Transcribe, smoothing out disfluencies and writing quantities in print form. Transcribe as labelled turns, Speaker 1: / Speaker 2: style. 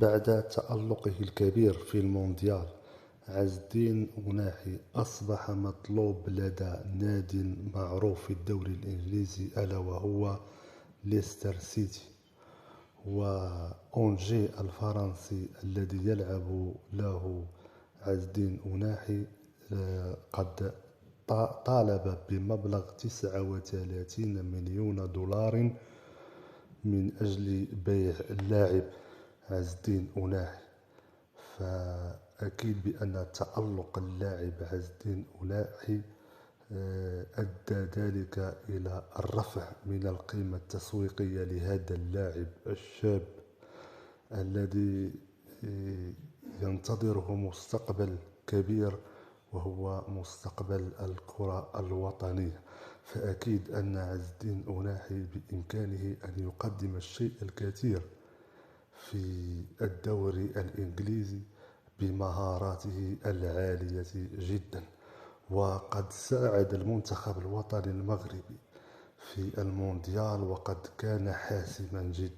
Speaker 1: بعد تألقه الكبير في المونديال، عز الدين أوناحي أصبح مطلوب لدى ناد معروف في الدوري الإنجليزي ألا وهو ليستر سيتي. وأونجي الفرنسي الذي يلعب له عز الدين أوناحي قد طالب بمبلغ 39 مليون دولار من أجل بيع اللاعب عز الدين أوناحي. فأكيد بأن تألق اللاعب عز الدين أوناحي أدى ذلك إلى الرفع من القيمة التسويقية لهذا اللاعب الشاب الذي ينتظره مستقبل كبير، وهو مستقبل الكرة الوطنية. فأكيد أن عز الدين أوناحي بإمكانه أن يقدم الشيء الكثير في الدوري الإنجليزي بمهاراته العالية جدا، وقد ساعد المنتخب الوطني المغربي في المونديال وقد كان حاسما جدا.